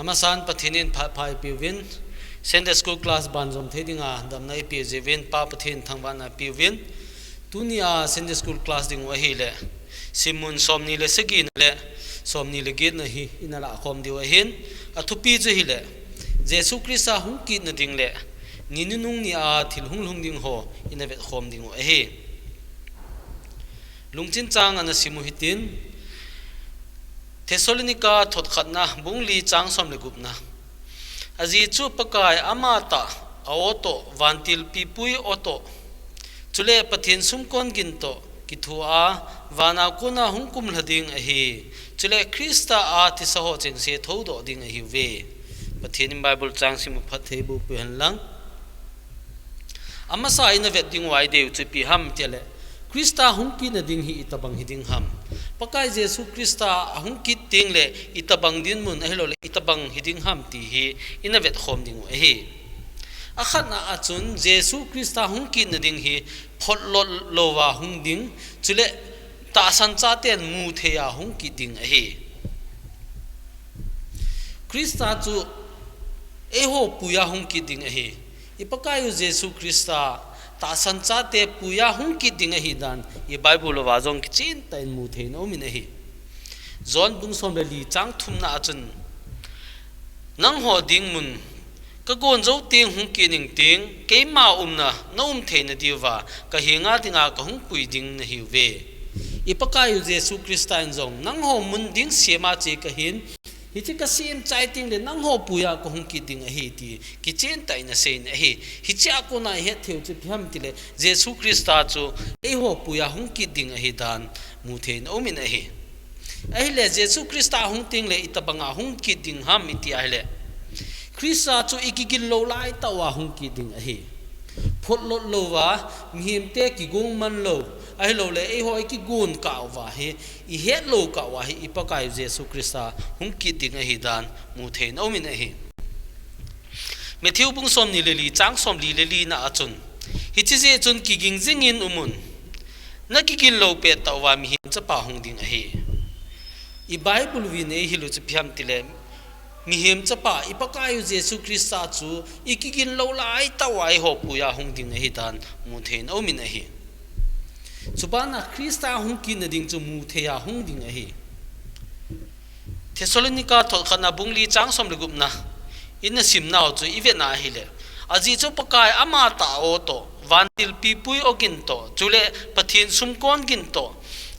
amasan pathinin phai piwin Sunday school class banjom thedinga damnai pi jevin pa pathin thangbana piwin tunia Sunday school class ding wa hi le simun somni le segin le somni le git na hi inala khom diwa hin athupi je hi le Jesu Christa hung ki na ding le ninunung ni a thil hung ding ho inavet khom ding wa hi lungchin chang ana simu hitin Thessalonica thot khatna bungli chang som le gupna aji chu pakai amata aoto vantil pipui oto chule pathin sumkon ginto kithua wana kuna hungkum hlading ahi chule Krista a thisaho chengse thodo ding ahi ve pathin Bible chang simu phathe bu pen lang amasa ina vet ding wai deu chu pi ham tele Krista hungki na ding hi itabang hiding ham pakai Jesu Krista hungki ting le itabang din mun ahlo le itabang hiding ham ti hi inavet khom ding hi akhana achun Jesu Krista hungki na ding hi photlol lowa hungding chule ta san cha ten mu theya hungki ding hi Krista chu eho puya hungki ding hi ipakai Jesu Krista ta san cha te puya hung ki ding hi dan i Bible wa jong chin tain mu the no min hi zon bung som le li chang thum na achun nang ho ding mun ka gon zo ting hung ki ning ting ke ma na no the na diwa ka hinga tinga ka hung pui ding na hi ve i pakai Jesu Christian jong nang ho mun ding sema che ka hin hichi ka sim chai ting le nang ho puya ko hung ki ding hi ti ki chen tai na sein hi hichi ko na he theu chu pham ti le Jesu Christa chu e ho puya hung ki ding hi dan mu the no min hi ai le Jesu Christa hung ting le itabanga hung ki ding ham iti ai le Krista chu ikigil lo lai tawa hung ki ding hi photlot lo wa mihim te ki gung man lo ai lo le e ho ki gun ka wa he I het lo ka wa hi ipakai Jesu Christa hung ki ding hi dan mu the no min hi Matthew bung som ni le li chang som li le li na achun hi chi je chun ki ging jing in umun na ki kin lo pe ta wa mi hin cha pa hung ding hi I Bible wi ne hi lu chi phiam ti le mi hem cha pa ipakai Jesu Christa chu ikikin lo lai ta wai ho pu ya hung ding hi dan mu the no min hi Subana Krista hung ki na ding chu mu the ya hung ding hi Thessalonica thol khana bungli chang som le gup na in sim naw chu ive na hi le aji chu pakai ama ta o to vantil pipui ogin to chule pathin sumkon gin to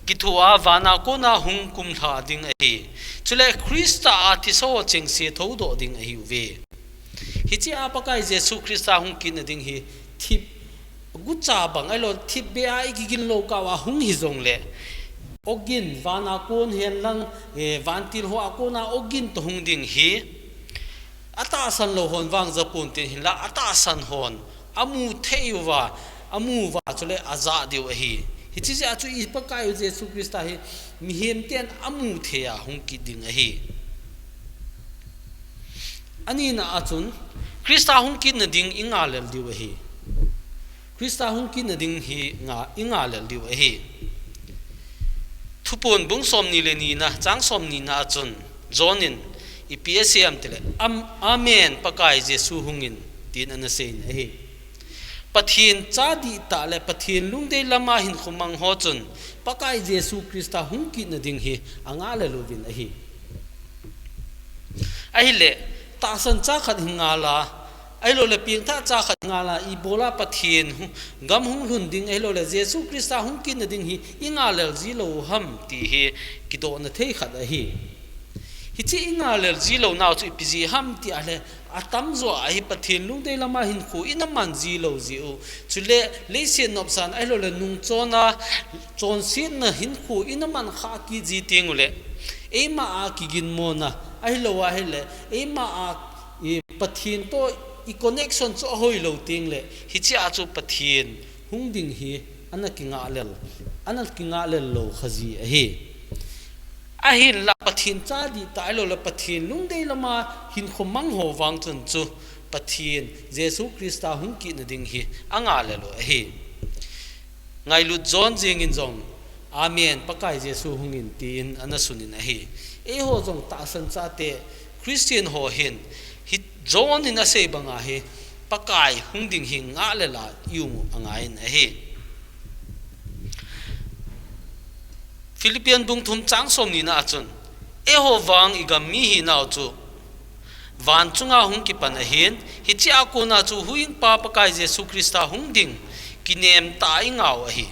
kithua wana ko na hung kum tha ding hi chule Krista athiso chengse thodo ding hi ve hichi apakai Jesu Krista hung ki na ding hi thip gucha bang ai lo thip be ai ki gin lo ka wa hung hi jong le ogin wana kon hen lang vantil ho akona ogin to hung ding hi ata san lo hon wang japun tin hin la ata san hon amu theiwa amu wa chule aza diu hi hichi ja chu ipakai Jesu Krista hi mi hem ten amu theya hung ki ding hi ani na achun Krista hung ki na ding inga lel diu hi Krista hung ki na ding hi nga inga lel diu hi thupon bung som ni le ni na chang som ni na achun jonin ipsm tele amen pakai Jesu hungin tin ana sein hi pathin cha di ta le pathin lungde lama hin khumang ho chun pakai Jesu Krista hung ki na ding hi anga le lovin hi ai le ta san cha khat hingala ai lo le ping tha cha khat ngala I bola pathin gam hung lun ding ai lo le Jesu Krista hung ki na ding hi inga le ji lo ham ti hi ki do na thei khat hi hichi inga le ji lo naw chu pi ji ham ti ale atam zo ai pathin lung dei lama hin khu ina man ji lo ji u chule le se nop san ai lo le nung chona chon sin na hin khu ina man kha ki ji tingule e ma a ki gin mo na ai lo wa hele e ma a pathin to I connection chu hoi lo ting le hichi a chu pathin hung ding hi anakinga lel lo khaji a hi ahin la pathin cha di ta lo la pathin lung dei lama hin khomang ho wang chun chu pathin Jesu Krista hung ki na ding hi anga le lo hi ngai lu John jing in jong amen pakai Jesu hungin tin ana sunin hi e ho jong ta san cha te Christian ho hin hit John in a say banga he pakai hungding hing nga lela yung angai na he Philippine bung thum chang som ni na chun e ho wang igam mi hi naw chu van chunga hung ki pan hin hi chi akona chu huing pa pakai Jesu Krista hungding kinem tai ngaw hi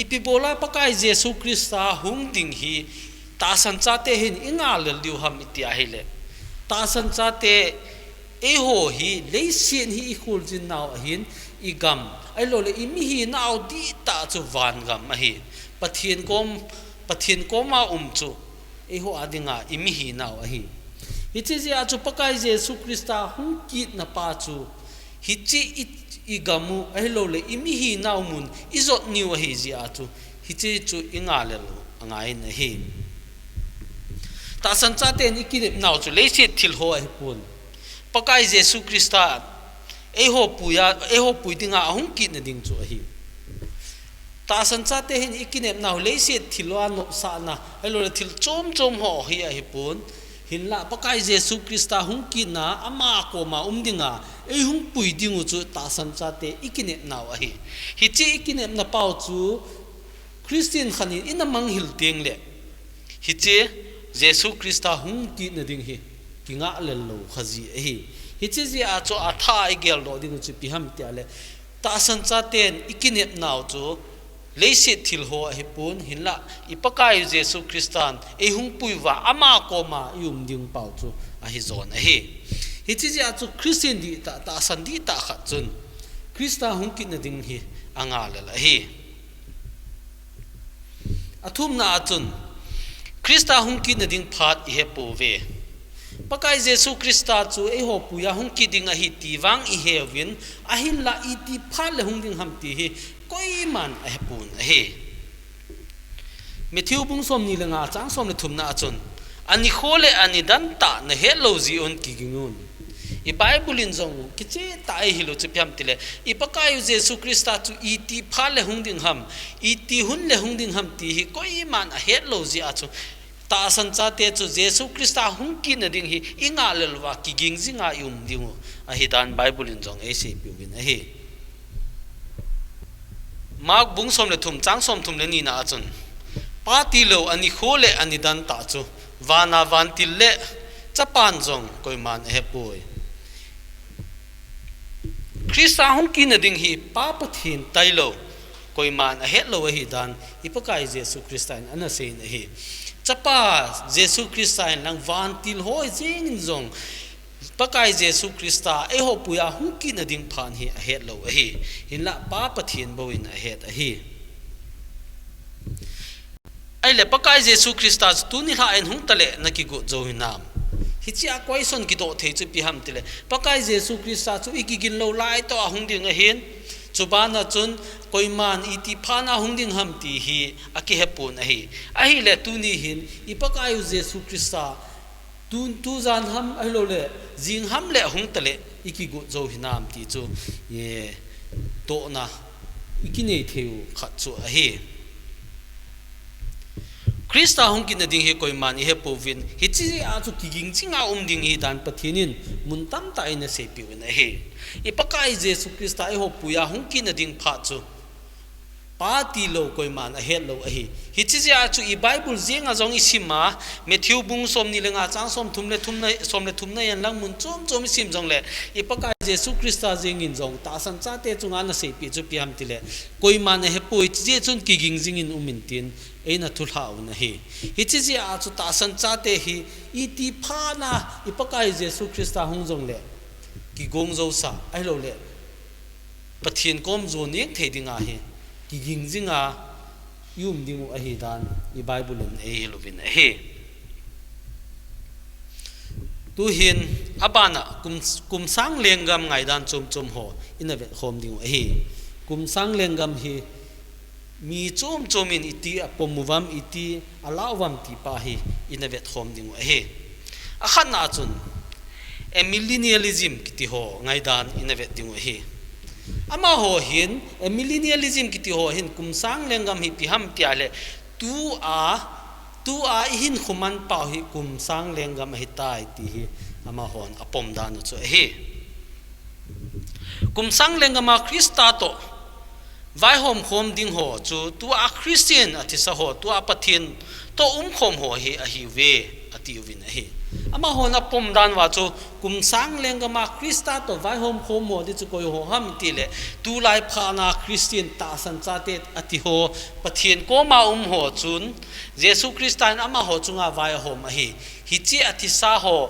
ipibola pakai Jesu Krista hungding hi ta san cha te hin ingal liu ham itia hele ta san cha te e ho hi leisien hi khul jin naw hin igam ai lo le imi hi naw di ta chu van gam a hi pathian kom ma chu e ho adinga imi hi naw a hi hichi ja chu pakai Jesu Krista hung ki na pa chu hichi igamu ai lo le imi hi naw mun izot niu a hi ja chu hichi chu ingale lo angai na hi ta san cha te ni ki naw chu leisi thil ho ai pun pakai Jesu Krista e ho puidinga hung ki na ding chu a hi ta san cha te hin ikinem naw leisi thilwa no sa na ai lo le thil chom ho hi a hi pun hin la pakai Jesu Krista hung ki na ama ko ma umdinga e hung puidingu chu ta san cha te ikinem naw a hi hichi ikinem na pau chu Christian khani inamang hil teng le hichi Jesu Krista hung ki na ding hi kinga le lo khazi hi hichi ji a chu atha igel lo ding chu piham ti ale ta san cha ten ikinep naw chu leisi thil ho hi pun hinla ipakai Jesu Kristan e hung puiwa ama ko ma yum ding pau chu a hi zon a hi hichi ji a chu Christian di ta san di ta kha chun Krista hung ki na ding hi anga le la hi athum na chun Krista hung ki na ding phat i he po ve pakai Jesu Krista chu e ho puya hung ki ding a hi tiwang i he win a hin la i ti phal le hung ding ham ti hi koi man a he pun a he Matthew bung som ni lenga chang som le thum na chun ani khole ani dan ta na he lo ji on ki gingun i Bible in jong ki che ta e hi lo chu pyam tile i pakai Jesu Krista chu i ti phal le hung ding ham i ti hun le hung ding ham ti hi koi man a he lo ji a chu ta san cha te chu Jesu Krista hung ki na ding hi inga lelwa ki ging zinga yum dingu a hi dan Bible in jong e se pi win a hi Mark bung som le thum chang som thum le ni na chun pa ti lo ani khole ani dan ta chu wana van til le chapan jong koi man he poi Krista hung ki na ding hi pa pathin tai lo koi man a he lo hi dan ipakai Jesu Krista an se na hi chapa Jesu Krista lang van til hoi jing jong pakai Jesu Krista e ho puya hung ki na ding phan hi a het lo a hi hin la pa pathin bo in a het a hi ai le pakai Jesu Krista tu ni ha en hung tale na ki go zo hinam hi chia question ki do the chu pi ham tile pakai Jesu Krista chu ikigin lo lai to hung ding a hin chubana chun koiman iti phana hungding ham ti hi aki hepun a hi le tu ni hin ipakai Jesu Krista tu zan ham ai lo le jing ham le hung tale iki go zo hinam ti chu ye to na ikine theu khat chu a hi Krista hung kin ding he koiman he povin hi chi a chu kiging chinga ding hi dan pathinin mun tam ta ina se pi win a hi ipakai Jesu Krista e ho puya hung kin ding pha chu party lo koi man a het lo a hi chi a chu I Bible zinga zong isima Matthew bung som ni lenga chang som thumna yan lang mun chom sim jong le ipakai Jesu Krista jing in jong ta san cha te chunga na se pi chu piam tile koi man he poi chi chun kiging jing in umin tin eina thulha na hi chi a chu ta san cha te hi iti pha na ipakai Jesu Krista hung jong le ki gong zo sa ai lo le pathin kom zo nek thedinga hi ki gingjinga yum dingu a hi dan I Bible in e lovin a hi tu hin abana kum sang lengam ngai dan chom ho ina ve khom dingu a hi kum sang lengam hi mi chom in iti apomuwam iti alawam ti pa hi ina ve khom dingu a hi a khana chun e millennialism kiti ho ngai dan ina ve dingu a hi ama ho hin millennialism kiti ho hin kumsang lengam hi piham tiale tu a tu a hin khuman pau hi kum sang lengam hi tai ti hi ama hon apom dan chu hi kum sang lengama krista to vai hom khom ding ho chu tu a christian athisa ho tu a pathin to khom ho hi a hi ve ati win hi ama hon apom dan wa chu kum sang lengama krista to vai hom khom ho di chu koi ho ham ti le tu lai phana christian ta san cha te ati ho pathin ko ma ho chun jesu christian ama ho chunga vai hom hi hi chi athisa ho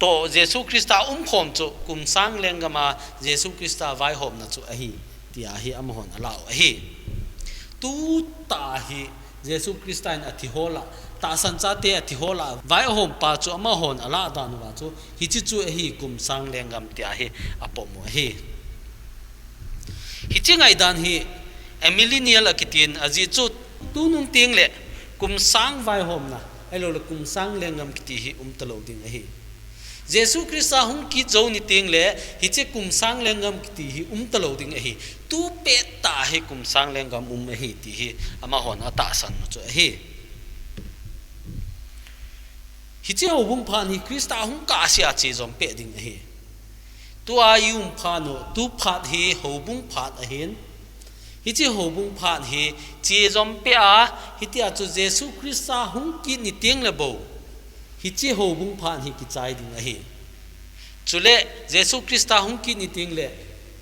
to jesu christa khom chu kum sang lengama jesu christa vai hom na chu a hi tia hi ama hon ala hi tu ta hi jesu christian athi hola ta san cha te athi hola vai hom pa chu ama hon ala dan wa chu hi chi chu hi kum sang lengam tia hi apom hi hi chi ngai dan hi millennial akitin aji chu tu nung ting le kum sang vai hom na elo le kum sang lengam kiti hi talo ding hi jesu christa hung ki zo ni ting le hi che kum sang lengam kiti hi talo ding hi tu pe ta hi kum sang lengam hi ti hi ama hon ata san chu hi hi che ho bung phan hi krista hung ka sia che zom pe ding hi tu ayum phano tu phat hi ho bung phat a hin hi che ho bung phat hi che zom pe a hi tia chu jesu christa hung ki ni ting le bo hi che ho bung phan hi ki chai ding hi chule jesu christa hung ki ni ting le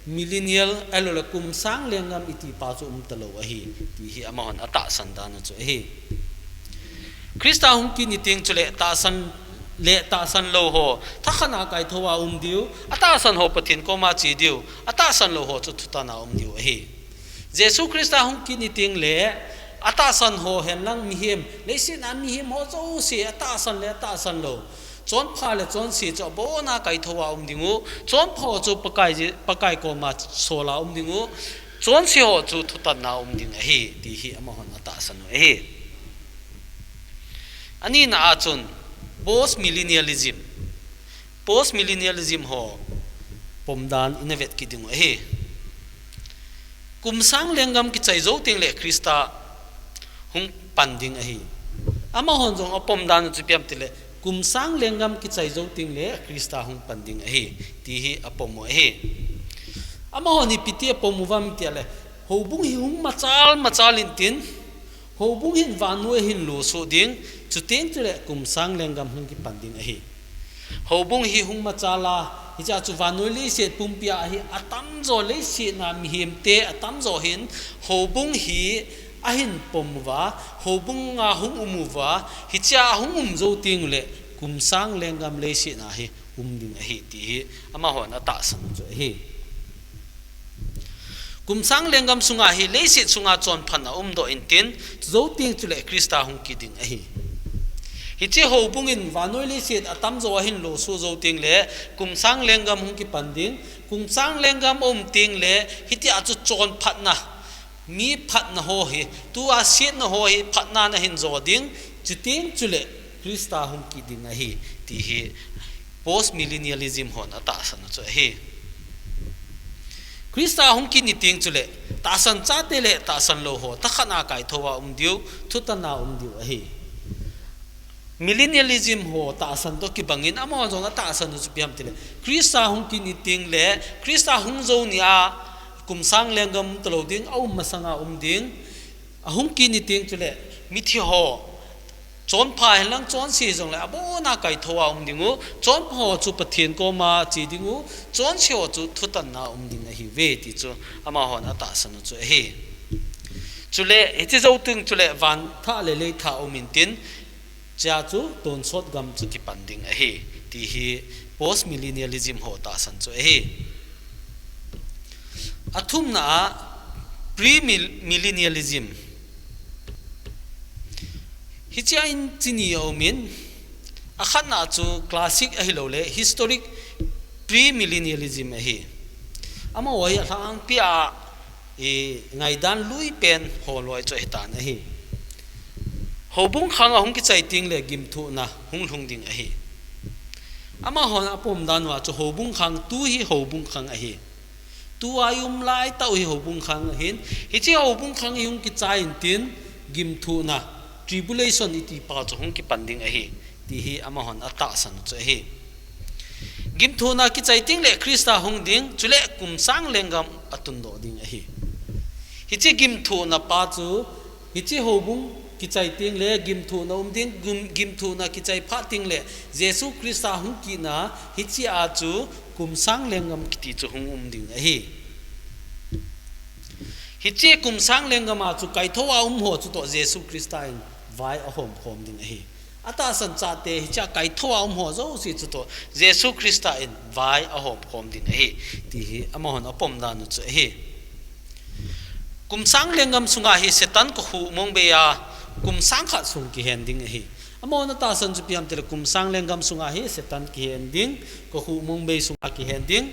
millennial alola kum sang lengam iti pa chu talo a hi ti hi ama hon ata san dan chu hi krista hung ki ni ting chule ta san lo ho thakana kai thowa diu ata san ho pathin ko ma chi diu ata san lo ho chu thutana diu hi jesu christa hung ki ni ting le ata san ho hen lang mi hem le sin an mi hem ho zo si ata san lo chon pha le chon si cho bo na kai thowa dingu chon pho chu pakai ko ma sola dingu chon si ho chu thutana ding hi ti hi ama hon ata san hi ani na chun post millennialism ho pomdan innovet ki ding hi kum sang lengam ki chai zo ting le krista hung panding hi ama hon jong apom dan chu piam tile kum sang lengam ki chai zo ting le krista hung panding hi ti hi apom hi ama hon ni piti apom wam tiale ho bung hi hung machal in tin ho bung hin vanu hin lo so ding chu ten chule kum sang lengam hung ki panding hi ho bung hi hung machala hi cha chu vanu li se pumpia hi atam zo le si na mi him te atam zo hin ho bung hi ahin pomwa ho bung nga hung umuwa hi cha hung zo ting le kum sang lengam le si na hi ding hi ti ama hon ata san chu hi kum sang lengam sunga hi le si sunga chon phana do in tin zo ting chule krista hung ki ding hi hi che ho bungin vanoi le sit atam zo hin lo su zo ting le kum sang lengam hung ki panding kum sang lengam ting le hi ti achu chon phatna mi phatna ho hi tu a sit na ho hi phatna na hin zo ding chiting chule krista hung ki ding hi ti hi post millennialism hon ata san chu hi krista hung ki ni ting chule ta san cha te le ta san lo ho ta khana kai thowa diu thutana diu hi millennialism ho ta san to ki bangin amo jong ta san chu piam tile krista hung ki ni ting le krista hung zo ni a kum sang lengam tlo ding au masanga ding ahung ki ni ting chule mi thi ho chon pha lang chon si jong le abo na kai thowa dingu chon ho chu pathin ko ma chi dingu chon si ho chu thutan na ding hi ve ti chu ama hon ata san chu hi chule eti zo ting chule van tha le tha min tin cha chu ton sot gam chu ki panding hi ti hi post millennialism ho ta san chu hi athum na pre millennialism hi cha in chini min akhan na chu classic a hilo le historic pre millennialism hi ama oi thang pia ngai dan lui pen ho loi choi ta na hi hobung khang hung ki chai ting le gim thu na hung ding a hi ama hon apom dan wa chu hobung khang tu hi hobung khang a hi tu ayum lai tau hi hobung khang hin hi chi hobung khang yung ki chai in tin gim thu na tribulation iti pa chu hung ki panding a hi ti hi ama hon ata san chu hi gim thuna ki chaiting le krista hung ding chule kum sang lengam atun do ding a hi hi chi gim thuna pa chu hi chi hobung ki chaiting le gim thuna ding gim thuna ki chai pha ting le jesu krista hung ki na hi chi a chu kum sang lengam ki ti chu hung ding a hi hi chi kum sang lengam a chu kai thowa ho chu to jesu krista in vai a hom ding a hi ata san cha te hi cha kai thowa ho zo si chu to jesu krista in vai a hom ding a hi ti hi ama hon apom da nu chu hi kum sang lengam sunga hi setan ko hu mong be ya kum sang kha sung ki hending hi amona ta san ju piam tel kum sang lengam sunga hi setan ki hending ko hu mong be sunga ki hending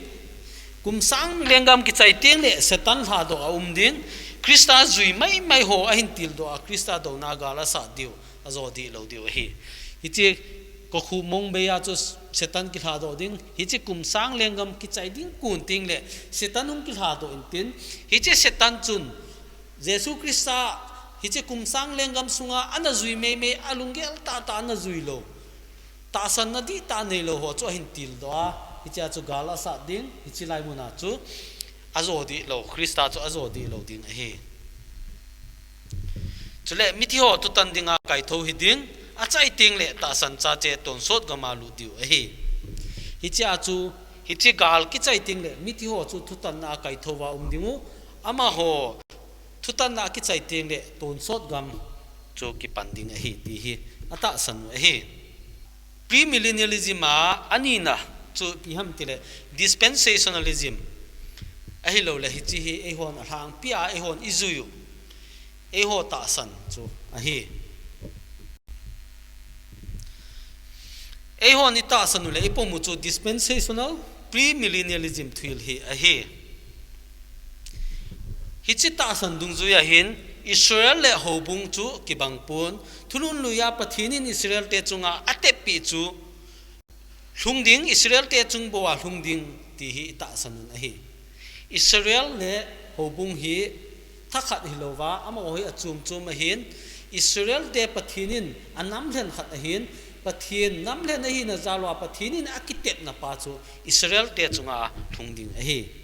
kum sang lengam ki chai teng le setan ha do ding krista zui mai ho a hin til do a krista do na gala sa diu azo di lo diu hi chi ko hu mong be ya chu setan ki ha do ding hi chi kum sang lengam ki chai ding kun ting le setan ung ki ha do in tin hi chi setan chun jesu krista hi che kum sang lengam sunga ana zui me alungel ta na zui lo ta san na di ta nei lo ho cho hin til do a hi cha chu gala sa ding hi chi lai muna chu azo di lo krista chu azo di lo ding hi chule mithi ho tu tan dinga kai tho hi ding a chai ting le ta san cha che ton sot ga ma lu diu hi cha chu hi chi gal ki chai ting le mithi ho chu thu tan na kai tho wa dingu ama ho thutan na ki chai teng le ton sot gam cho ki panding a hi ti hi ata san a hi premillennialism a anina chu pi ham tile dispensationalism a hi lo le hi chi hi e hon a hang pia e hon izuyu e ho ta san chu a hi e hon ita san le ipomu chu dispensational premillennialism thil hi a hi hichita sandung zuya hin Israel le hobung chu kibangpun thulun luya pathinin Israel te chunga atepi chu lungding Israel te chung bowa lungding ti hi ta sanun a hi Israel le hobung hi thakhat hilowa ama hi achum chum a hin Israel te pathinin anam len khat a hin pathin nam len a hi na zalwa pathinin akitep na pa chu Israel te chunga lungding a hi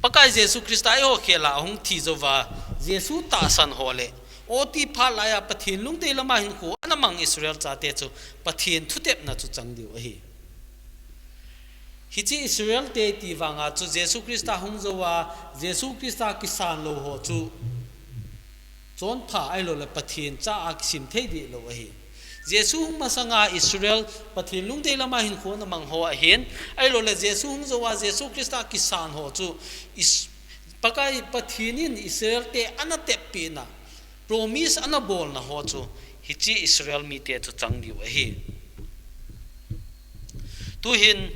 pakai jesu krista yo khela hung thi zowa jesu ta san hole oti pha laya pathin lung te lama hin ko anamang Israel cha te chu pathin thutep na chu changdiu a hi chi Israel te ti wanga chu jesu krista hung zowa jesu krista kisan lo ho chu chon pha ai lo le pathin cha ak sim thei di lo a hi jesu hung masanga Israel pathin lung te lama hin ko na mang ho a hin ai lo le jesu hung zowa jesu krista kisan ho chu pakai pathinin Israel te anatep pina promise anabol na ho chu hichi Israel mi te chu changdiu a hi tu hin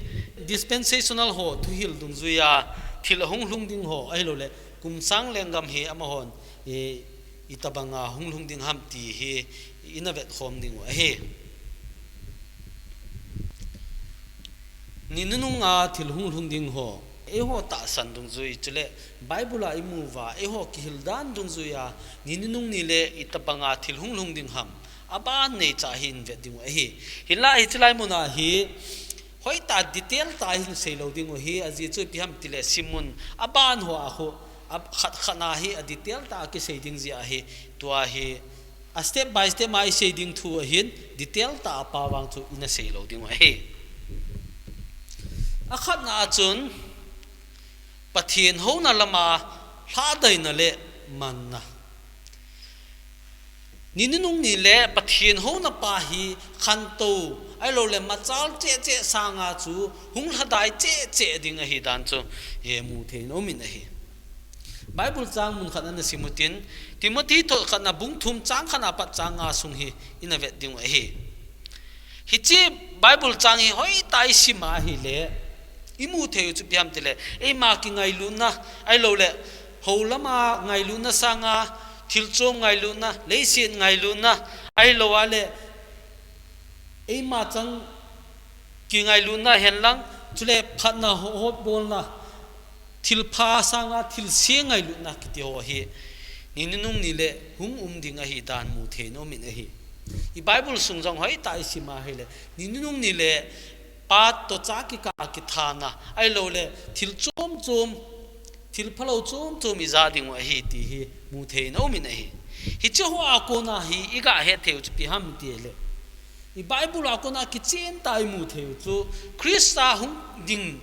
dispensational ho tu hil dung zuya thil hung lung ding ho ai lo le kum sang lengam hi ama hon e itabanga hung lung ding ham ti hi inavet khom ding a hi ninunga thil hung lung ding ho e ho ta san dung zui chule bible a imuwa e ho ki hildan dung zuya ninunung ni le itabanga thil hung lung ding ham aba nei cha hin ve ding a hi hila hi chlai muna hi hoi ta detail ta hin selo ding hi aji chu pi ham tile simun aban ho a ho ab khat khana hi a detail ta ki sei ding ji a hi tua hi a step by step mai sei ding thu a hin detail ta pa wang chu ina selo ding a hi a khat na chun pathin ho na lama hla dai na le man na ninunung ni le pathin ho na pa hi khan to ai lo le machal che sanga chu hung hadai che ding a hi dan chu ye mu thein omin a hi bible chang mun khana na simutin timothy to khana bung thum chang khana pa changa sung hi ina vet ding a hi chi bible chang hi hoi tai sima hi le imu theu chu piam tele e ma ki ngai lu na ai lo le holama ngai lu na sanga thilchom ngai lu na leisin ngai lu na ai lo ale e ma chang ki ngai lu na henlang chule phatna hot bol na thil pha sanga thil se ngai lu na ki ho hi ninung nile hung ding a hi dan mu the no min a hi I Bible sung jong hoi tai sima hele ninung nile pat to cha ki ka ki thana ai lo le thil chom thil phalo chom I za ding wa hi ti hi mu the no min a hi hi che ho a ko na hi iga he theu pi ham ti le I Bible a ko na ki chen tai mu theu chu Krista hung ding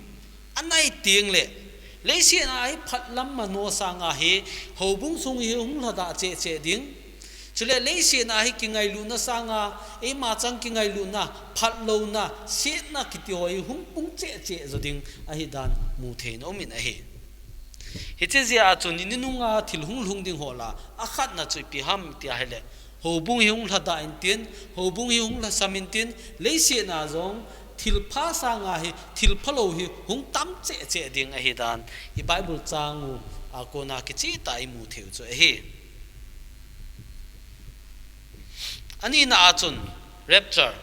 anai ting le leisi na ai phat lam ma no sanga hi hobung sung hi hung hada che ding chule leisi na hi kingai lu na sanga e ma chang kingai lu na phat lo na se na kiti hoi hung pung che zo ding a hi dan mu the no min a hi hi che zia chu ni nunga thil hung ding hola a khat na chu pi ham ti a hele hobung hi hung hada in tin hobung hi hung la samin tin leisi na zong thil pha sanga hi thil phalo hi hung tam che ding a hi dan I Bible changu a ko na ki chi tai mu theu chu a hi ani na achun rapture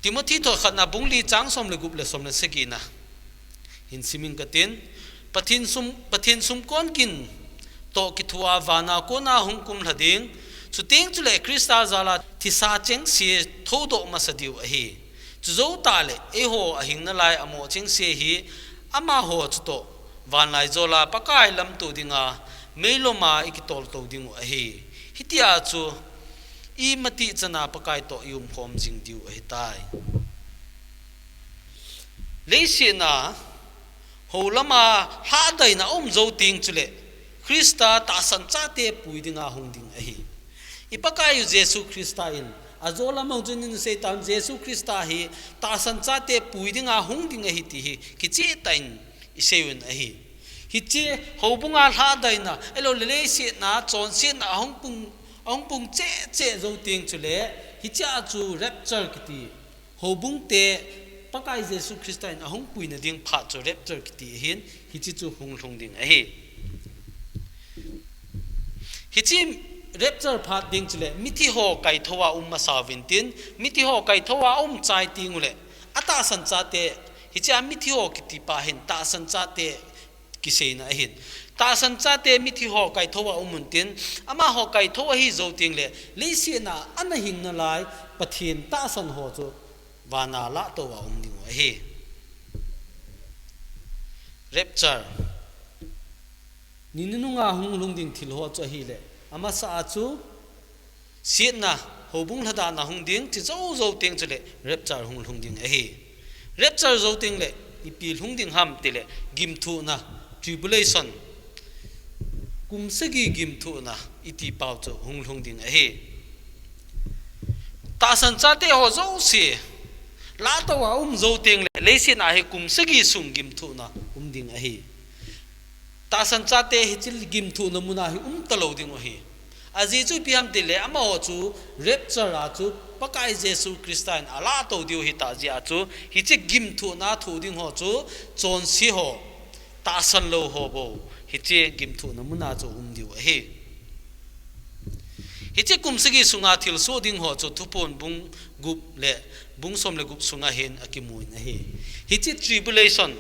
Timothy to khatna bungli chang som le gup le som le sekina in siming katin pathin sum kon kin to ki thua wana ko na hungkum hlading chuting chule Krista zala thisa cheng si thodo masadiu a hi chuzo ta le e ho a hing na lai amo cheng se hi ama ho chuto van lai zola pakai lam tu dinga meiloma ikitol to dingu a hi hitia chu I mati chana pakai to yum khom jing diu a hi tai leisi na holama ha dai na zo ting chule Krista ta san cha te puidinga hungding a hi ipakai Jesu Krista in azola maujunin Satan Jesu Krista hi ta san cha te puidinga hungding a hi ti hi kichi tain isewin a hi hichi hobunga ha dai na elo le se na chon se na hongpung che zo ting chule hicha chu rapture kiti hobung te pakai Jesu Krista in ahong puina ding pha chu rapture kiti hin hichi chu hung ding a hi hichi rapture pha ding chule mithi ho kai thowa ma vintin mithi ho kai thowa chai tingule ata san cha te hicha mithi ho kiti pa hin ta san cha te kiseina hin ta san cha te mithi ho kai thowa muntin ama ho kai thowa hi zo ting le leisi na ana hing na lai pathin ta san ho chu wana la to wa ding wa hi rapture ninunga hung ding thil ho cha hi le ama sa chu sit na hobung hada na hung ding chi zo ting chule rapture hung ding a hi rapture zo ting le ipil hung ding ham ti le gim thu na tribulation kumsagi gim thu na iti pau chu hung ding a hi ta san cha te ho zo si la to wa zo ting le leisi na hi kumsagi sung gim thu na ding a hi ta san cha te hi chil gim thu na muna hi talo ding hi aji chu piam te le ama ho chu rapture a chu pakai Jesu Christian ala to diu hi ta ji a chu hi chi gim thu na thu ding ho chu chon si ho ta san lo ho bo hi chi gim thu na muna chu diu a hi hi chi kumsagi sunga thil so ding ho chu thupon bung gup le bung som le gup sunga hen akimuin a hi hi chi tribulation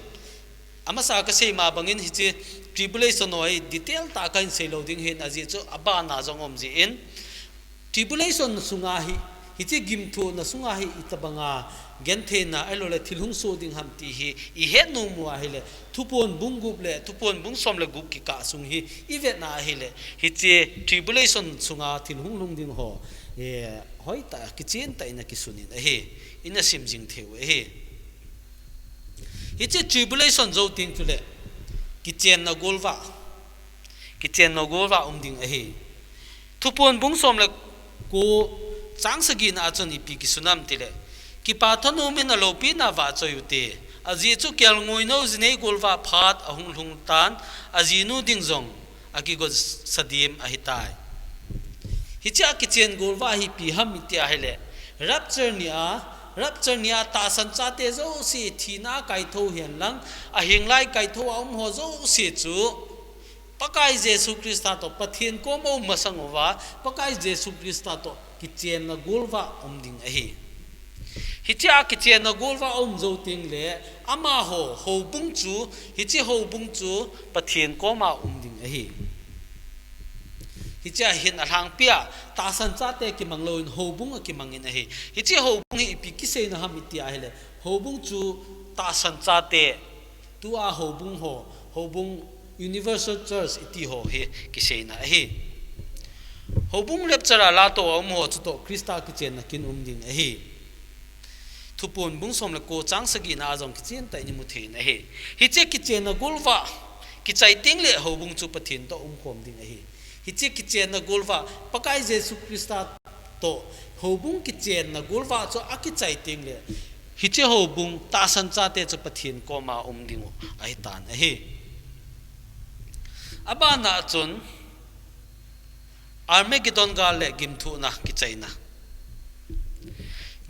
ama sa ka sei ma bangin hi chi tribulation oi detail ta kan sei lo ding hen aji chu aba na jongom ji in tribulation sunga hi chi gim thu na sunga hi itabanga genthe na elo le thilhung so ding ham ti hi I het no mu a hele thupon bung gup le thupon bung som le gup ki ka sung hi ivet na hele hi chi tribulation sunga thilhung lung ding ho hoi ta ki chen ta ina ki sunin a he ina sim jing theu a he hi chi tribulation zo ting tu le ki chen na golwa ding a he thupon bung som le ko changsagi na chon ipi ki sunam ti le ki pathanu min a lopi na wa choyute aji chu kel ngoi no jine golwa phat ahung lung tan aji nu ding jong aki go sadim a hitai hicha ki chen golwa hi pi ham ti a hele rapture nia ta san cha te zo si thina kai tho hian lang a hing lai kai tho ho zo si chu pakai Jesu Krista to pathin ko mo masangwa pakai Jesu Krista to ki chen na golwa ding a hi hicha ki chen na golwa zo ting le ama ho bung chu hichi ho bung chu pathin ko ma ding a hi hi cha hin alang pia ta san cha te ki manglo in hobung ki mangin hi hi chi hobung hi pi ki se na ham itia hele hobung chu ta san cha te tu a hobung universal church iti ho he ki se na hi hobung lepchara la to ho chu to krista ki chen na kin ding hi thupon bung som le ko chang sagi na jong ki chen tai ni mu the na hi che ki chen na golwa ki chai ting le hobung chu pathin to khom ding hi che ki chen na golwa pakai jesu krista to hobung ki chen na golwa chu a ki chai ting le hi che hobung ta san cha te chu pathin ko ma ding ai tan hi abana chun Armageddon gal le gimthu na ki chaina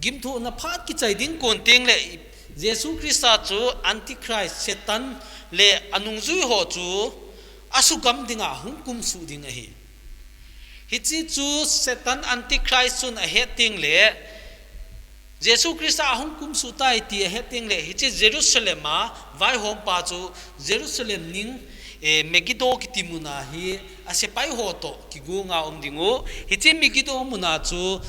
gimthu na phat ki chai ding kon teng le jesu krista chu antichrist satan le anungzui ho chu asugam dinga hungkum su ding hi chi chu satan antichrist sun a heting le jesu krista hungkum su tai ti a heting le hi chi jerusalem ma vai hom pa chu jerusalem ning Megiddo ki timuna hi ase pai hoto ki gunga dingu hi che Megiddo muna chu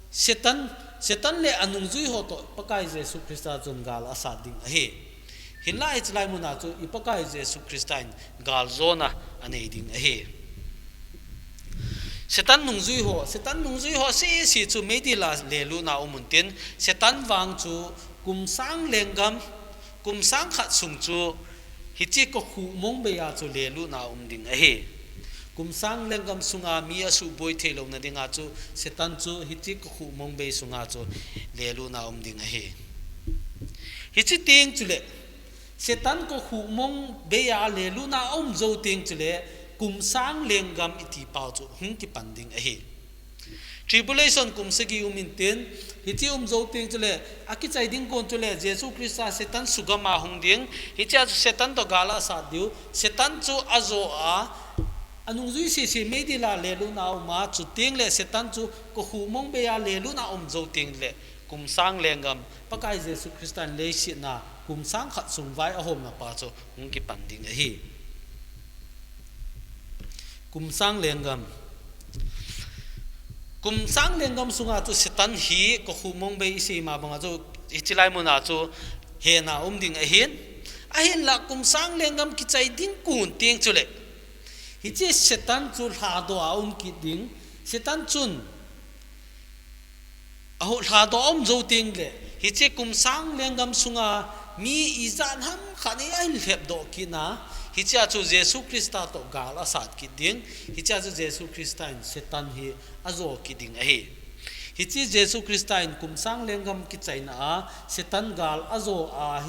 setan le anungzui hoto pakai jesu krista chun gal asa ding hi hinla itlai muna chu ipakai jesu kristain gal zona anei ding hi setan nungzui ho si chu medila lelu na umuntin setan wang chu kumsang lengam kumsang khat sung chu hi chi ko khu mong be ya chu lelu na ding hi kumsang lengam sunga mi asu boi thelo na dinga chu setan chu hi chi ko khu mong be sunga chu lelu na ding hi chi ting chu le setan ko khu mong be ya lelu na zo ting chu le kumsang lengam iti pau chu hung ki panding hi tribulation kumsagi umintin hichi zo ting chule aki chai ding kon chule jesu krista setan sugama hungding hicha setan to gala sa diu setan chu azo a anungzui se medila lelu na ma chu ting le setan chu ko humong be ya lelu na zo ting le kumsang lengam pakai jesu kristan le si na kumsang khat sung vai ahom na pa chu hung ki panding hi kumsang lengam sunga chu setan hi ko humong be isi ma banga chu ichilai muna chu he na ding ahin la kumsang lengam ki chai ding kun ting chule hi che setan chu hla do ki ding setan chun aho hla do zo ting le hi che kumsang lengam sunga mi izan ham khani ai lep do ki na hi cha chu jesu krista to gal asat ki ding hi cha chu jesu kristain setan hi azo ki ding hi chi jesu kristain kumsang lengam ki chaina a setan gal azo a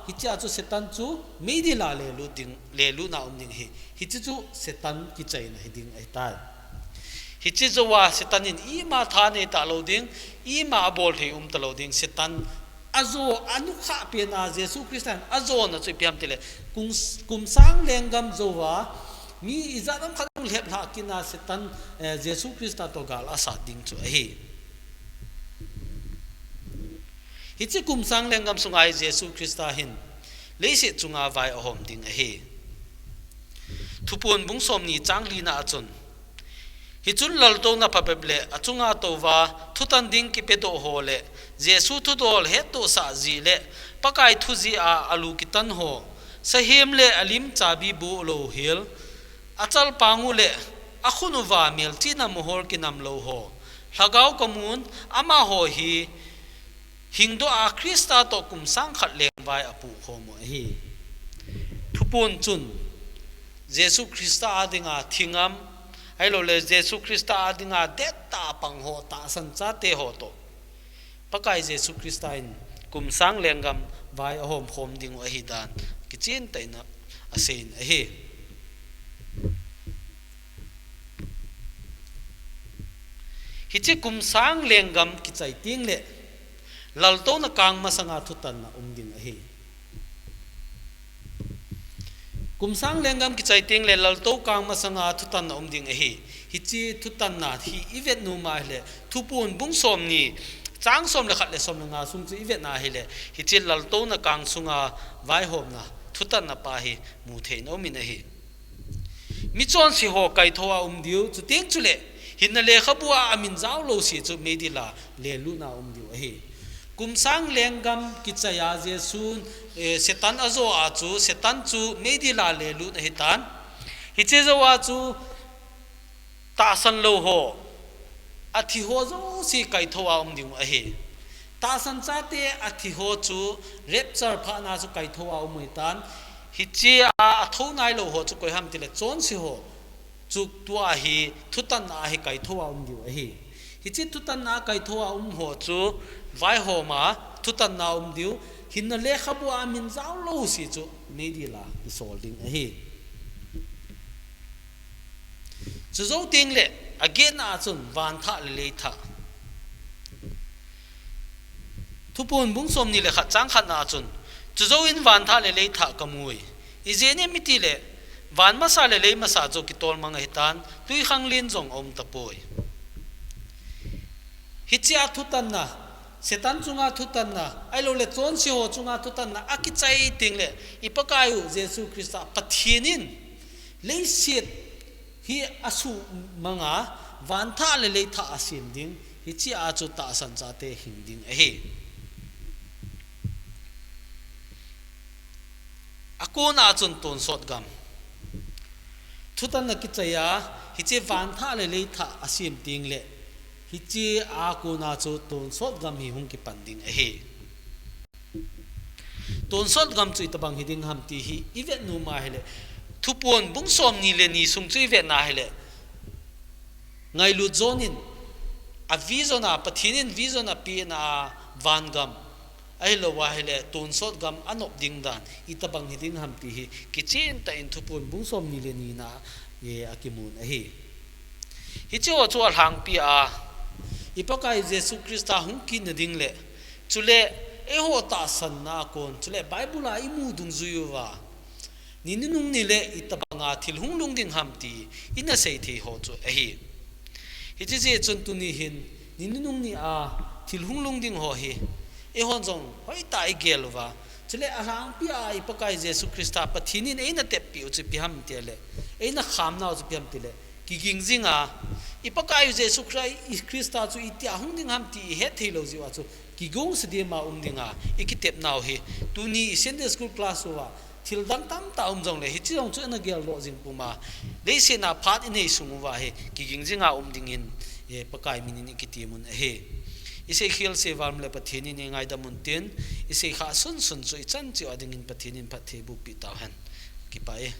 hi cha chu setan chu medila lelu na ding hi chu setan ki chaina hi ding ai ta hi chi zo wa setan in i ma tha ne ta lo ding i ma bol the ta lo ding setan azo anukha pena jesu kristan azo na chu piam tile kumsang lengam zowa mi izadam khadam lep la kina setan jesu krista to gal asa ding chu hi chi kumsang lengam sungai jesu krista hin leise chunga vai ahom ding hi thupon bung som ni changli na achun hi chun lalto na papeble achunga to wa thutan ding ki pedo hole jesu thu dol he to sa ji le pakai thu ji a alu kitan ho sahem le alim chabi bu lo hil achal pangu le akhunu wa mel tina mohor kinam lo ho lagaw kamun ama ho hi hingdo a krista to kumsang khat leng vai apu khomo hi thupon chun jesu krista adinga thingam ailo le jesu krista adinga deta pang ho ta san cha te ho to pakai jesu kristain kumsang lengam vai ahom khom ding a hi dan kichin taina asein a hi hichi kumsang lengam ki chai ting le lalto na kang masanga thutan na ding a hi kumsang lengam ki chai ting le lalto kang masanga thutan na ding a hi hichi thutan na hi event nu ma le thupun bung som ni chang som le khat le som nga sung chi event na hi le hichi lalto na kang sunga vai hom na thutan na pa hi mu the no min a hi mi chon si ho kai thowa diu chu teng chu le hin na le khabua amin zau lo si chu me di la le lu na diu hi kum sang lengam ki chaya jesun setan azo a chu setan chu me di la le lu na hi tan hi che zo wa chu ta san lo ho athi ho zo si kai thowa diu hi ta san cha te athi ho chu rapture pha na chu kai thowa moi tan hi chi a tho nai lo ho chu koi ham ti le chon si ho chu tua hi thutan na hi kai thowa diu hi hi chi thutan na kai thowa ho chu vai ho ma thutan na diu hin na le khabu amin zau lo si chu me di la ki sol ding hi chu zo ting le again na chun van tha le tha thupun bung som ni le kha chang khat na chun chu zo in van tha le tha kamui i je ne miti le van ma sa le ma sa zo ki tol mang hi tan tui khang lin jong om ta poi hi chia thutan na setan chunga thutan na ai lo le chon si ho chunga thutan na aki chai ting le ipakayu jesu christa pathinin le sit hi asu manga van tha le tha asim ding hi chi a chu ta san cha te hing ding a hi akuna chun ton sot gam thutan na ki chaya hi che van tha le tha asim ting le hi chi akuna chu ton sot gam hi hung ki panding a hi ton sot gam chu itabang hi ding ham ti hi event nu ma hele thupon bung som ni le ni sung chui ve na hele ngai lu zonin a vizona pathinin vizona pi na van gam ai lo wa hele ton sot gam anop ding dan itabang hi ding ham ti hi kichin ta in thupon bung som ni le ni na ye akimun a hi hi chu chu hang pi a ipakai jesu christa hung kin ding le chule e ho ta san na kon chule bible a imu dung zuyuwa ninung ni le itabanga thil hung lung ding ham ti ina sei thi ho chu a hi hi chi je chun tu ni hin ninung ni a thil hung lung ding ho hi e hon jong hoi ta i gelwa chule a hang pi a ipakai jesu christa pathinin e na tep pi chu pi ham te le e na kham na chu pi ham ti le ki ging jinga ipakai jesu christa chu itia hung ding ham ti he thilo ji wa chu ki gong se de ma dinga ikitep naw he tu ni sunday school class wa thil dang tam ta jong le hi chi jong chu na gel lo jing puma le se na phat in he sungu wa he ki ging jinga ding in e pakai minin ikiti mun he ise khil se warm le pathini ni ngai da mun tin ise kha sun sun chu chan chu ading in pathinin pathe bu pi taw han ki pa e